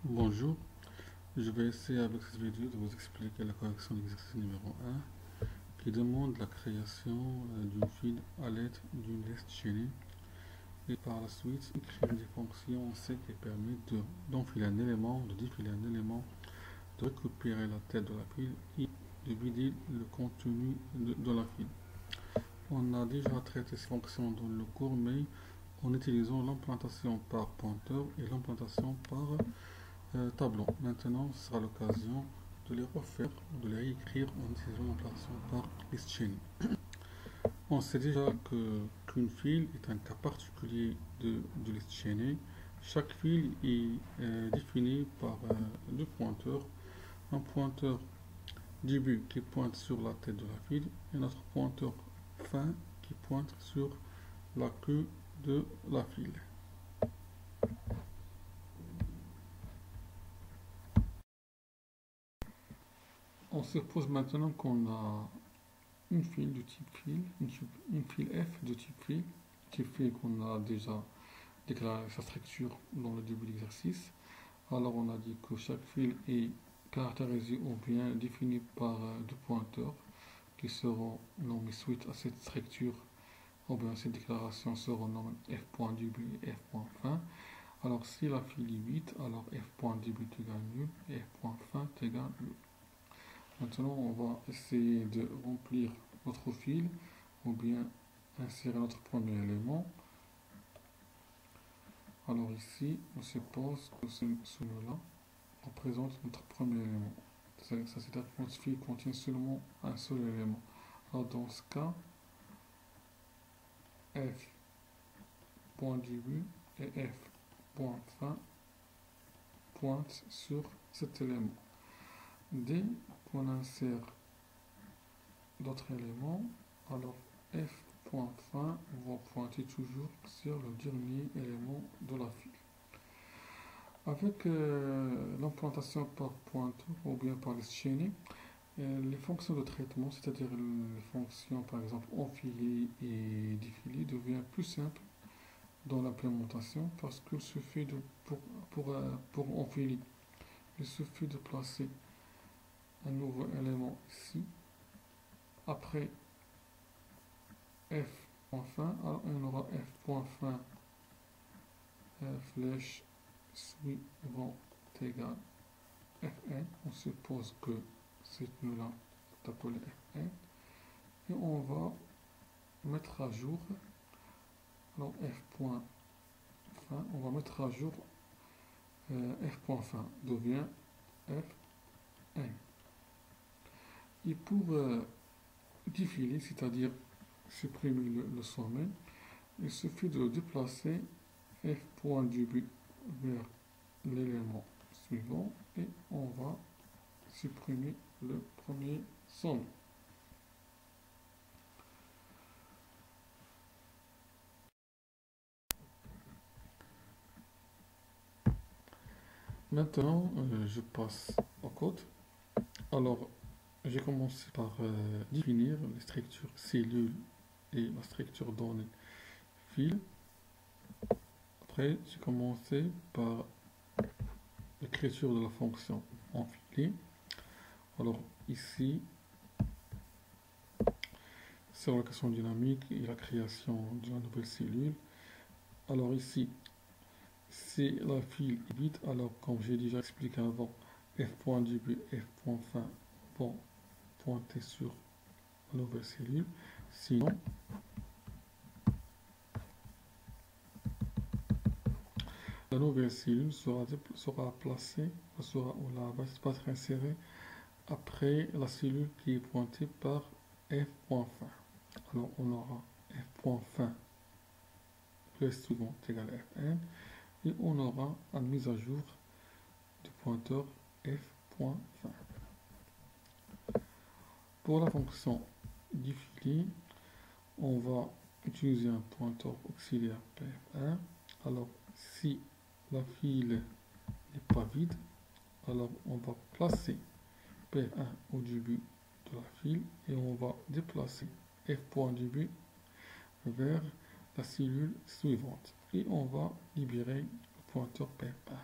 Bonjour, je vais essayer avec cette vidéo de vous expliquer la correction de l'exercice numéro 1 qui demande la création d'une file à l'aide d'une liste chaînée et par la suite écrire des fonctions C qui permettent d'enfiler un élément, de défiler un élément, de récupérer la tête de la file et de vider le contenu de la file. On a déjà traité ces fonctions dans le cours mais en utilisant l'implantation par pointeur et l'implantation par tableau. Maintenant, ce sera l'occasion de les refaire, de les réécrire en utilisant l'opération par list chain. On sait déjà qu'une file est un cas particulier de list chaining. Chaque file est définie par deux pointeurs. Un pointeur début qui pointe sur la tête de la file et notre pointeur fin qui pointe sur la queue de la file. On suppose maintenant qu'on a une file de type file, une file F de type file qu'on a déjà déclaré sa structure dans le début de l'exercice. Alors on a dit que chaque file est caractérisée ou bien définie par deux pointeurs qui seront nommés suite à cette structure ou bien cette déclaration seront nommés f.début et f.fin. Alors si la file est 8, alors f.début égale nul et f.fin égale nul. Maintenant, on va essayer de remplir notre fil ou bien insérer notre premier élément. Alors ici, on suppose que celui-là représente notre premier élément. C'est-à-dire que notre fil contient seulement un seul élément. Alors dans ce cas, f point début et f point fin pointent sur cet élément. Dès qu'on insère d'autres éléments, alors f.fin va pointer toujours sur le dernier élément de la file. Avec l'implantation par pointeur ou bien par list chaining, les fonctions de traitement, c'est-à-dire les fonctions par exemple enfiler et défiler, deviennent plus simples dans l'implémentation parce qu'il suffit pour enfiler, il suffit de placer un nouveau élément ici après f.fin, alors on aura f.fin flèche suivant égale fn. On suppose que cette nœud là est appelé fn et on va mettre à jour alors f.fin, on va mettre à jour f.fin devient fn. Et pour défiler, c'est-à-dire supprimer le sommet, il suffit de déplacer f.début vers l'élément suivant et on va supprimer le premier sommet. Maintenant, je passe au code. Alors, j'ai commencé par définir les structures cellules et la structure donnée fil. Après, j'ai commencé par l'écriture de la fonction enfilée. Alors, ici, c'est la question dynamique et la création d'une nouvelle cellule. Alors ici, si la file est vide, alors comme j'ai déjà expliqué avant, f.début, f.fin vont pointer sur la nouvelle cellule. Sinon, la nouvelle cellule sera placée, va être insérée après la cellule qui est pointée par f.fin. Alors on aura f.fin plus suivant égale fn et on aura une mise à jour du pointeur f.fin. Pour la fonction défilée, on va utiliser un pointeur auxiliaire pf1. Alors si la file n'est pas vide, alors on va placer p1 au début de la file et on va déplacer f.début vers la cellule suivante et on va libérer le pointeur p1.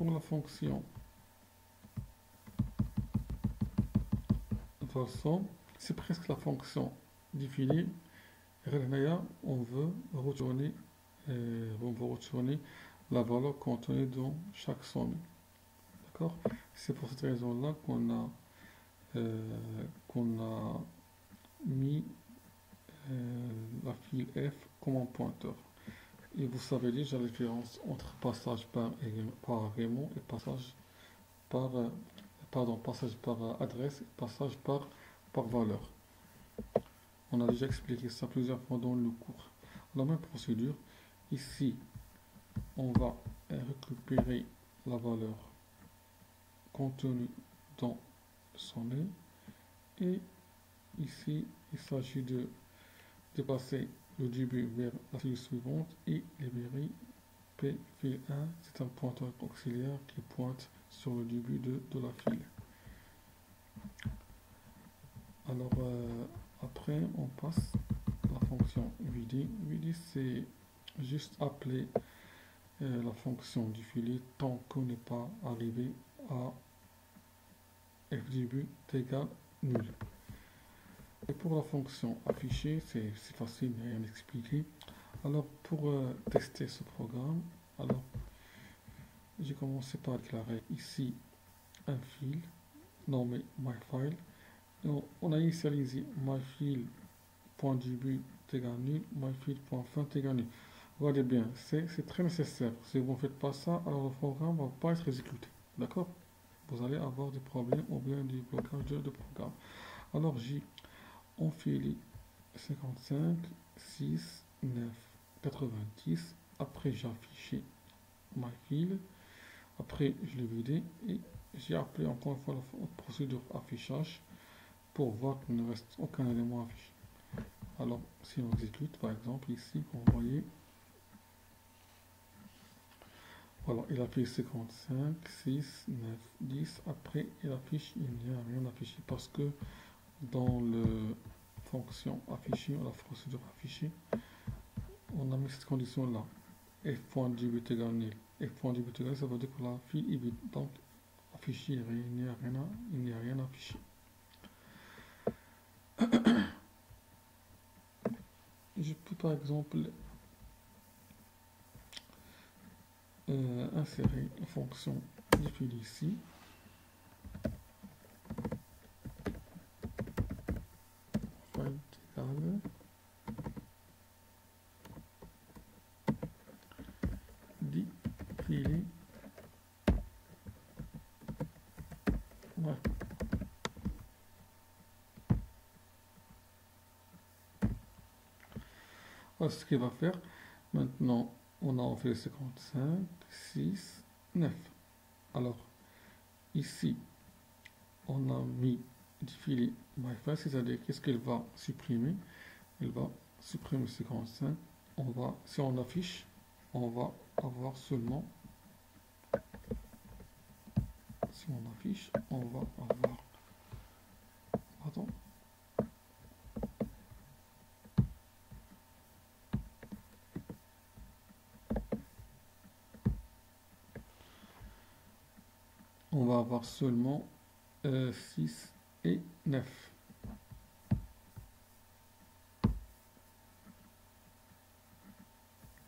pour la fonction façon, c'est presque la fonction définie. On veut retourner, la valeur contenue dans chaque somme. D'accord? C'est pour cette raison-là qu'on a mis la file F comme un pointeur. Et vous savez déjà la différence entre passage par élément et passage par passage par adresse et passage par valeur. On a déjà expliqué ça plusieurs fois dans le cours. La même procédure, ici, on va récupérer la valeur contenue dans son nez. Et ici, il s'agit de passer le début vers la file suivante et libérer P file 1. C'est un pointeur auxiliaire qui pointe sur le début de la file. Alors, après, on passe à la fonction VD. VD, c'est juste appeler la fonction du filet tant qu'on n'est pas arrivé à f début égale nul. Et pour la fonction afficher, c'est facile, il n'y a rien à expliquer. Alors, pour tester ce programme, alors j'ai commencé par déclarer ici un fil nommé myFile. On a initialisé myFile.début égale nul, myFile.fin égale nul. Regardez bien, c'est très nécessaire. Si vous ne faites pas ça, alors le programme ne va pas être exécuté. D'accord? Vous allez avoir des problèmes ou bien des blocages de programme. Alors j'ai enfilé 55, 6, 9, 90. Après j'ai affiché myFile. Après je l'ai vidé et j'ai appelé encore une fois la procédure affichage pour voir qu'il ne reste aucun élément affiché. Alors si on exécute par exemple ici, vous voyez, voilà, il affiche 55, 6, 9, 10. Après, il affiche, il n'y a rien affiché parce que dans le fonction afficher, la procédure affichée, on a mis cette condition-là. F.début égale nul. F.début égale, ça veut dire que la file est vide. Donc, affiché, il n'y a rien affiché. Je peux par exemple insérer une fonction définie ici. Défiler. Ouais. Voilà ce qu'il va faire. Maintenant, on a fait 55, 6, 9. Alors, ici, on a mis défiler myFile, c'est-à-dire qu'est-ce qu'elle va supprimer? Elle va supprimer 55. Si on affiche, on va avoir seulement, si on affiche, on va avoir, pardon, on va avoir seulement 6 et 9.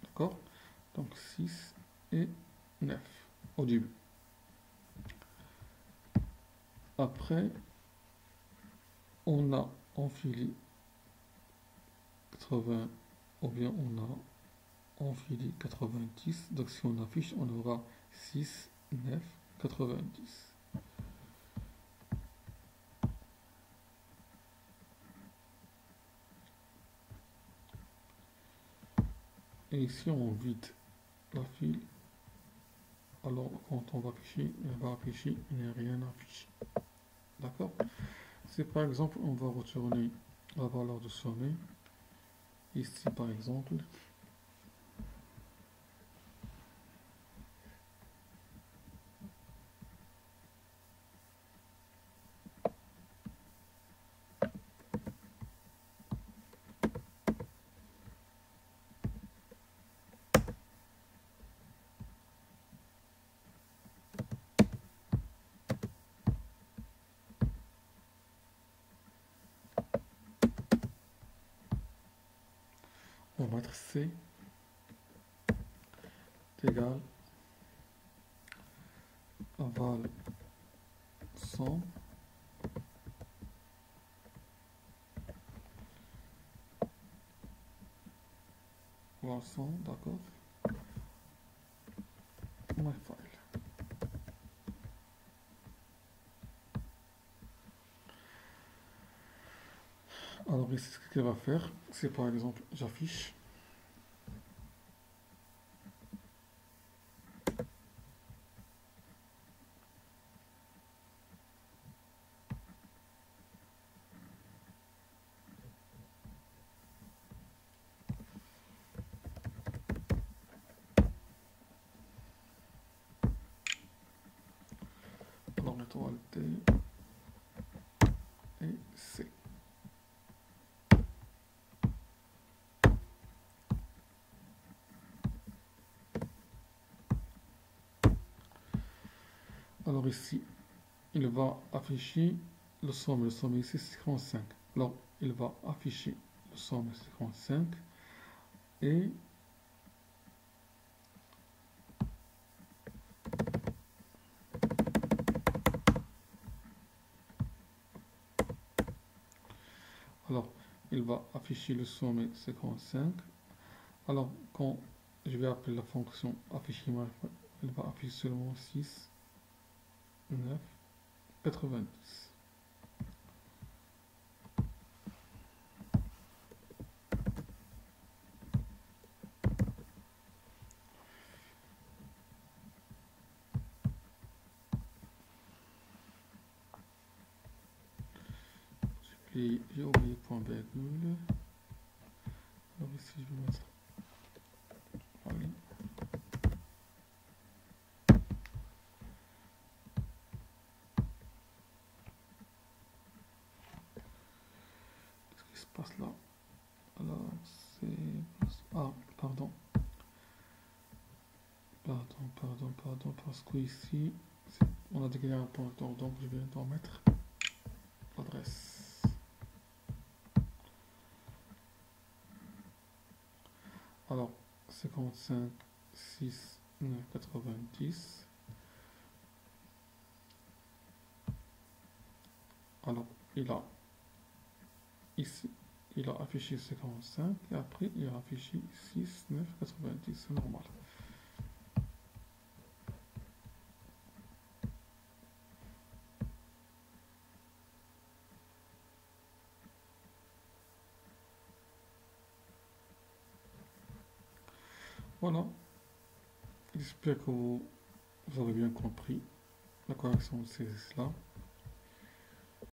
D'accord? Donc 6 et 9 au début. Après, on a enfilé 80, ou bien on a enfilé 90. Donc si on affiche, on aura 6, 9, 90. Et ici on vide la file. Alors quand on va afficher, elle va afficher, il n'y a rien affiché. D'accord? Si par exemple on va retourner la valeur de sommet, ici par exemple, va être C égale val 100 val 100, d'accord, my file. Alors ici, ce qu'il va faire, c'est par exemple, j'affiche alors l'étoile D et C. Alors ici, il va afficher le somme ici c'est 55. Alors il va afficher le somme 55 et alors il va afficher le somme 55. Alors quand je vais appeler la fonction afficher, elle va afficher seulement 6, 9, 90. J'ai oublié point virgule. Alors ici je vais mettre allez. Qu'est-ce qui se passe là? Alors c'est... Ah, pardon. Pardon, parce que ici, on a déclaré un pointeur, donc je vais en mettre l'adresse. Alors, 55, 6, 9, 90. Alors, il a ici, il a affiché 55 et après il a affiché 6, 9, 90, c'est normal. Voilà, j'espère que vous avez bien compris la correction de ces là.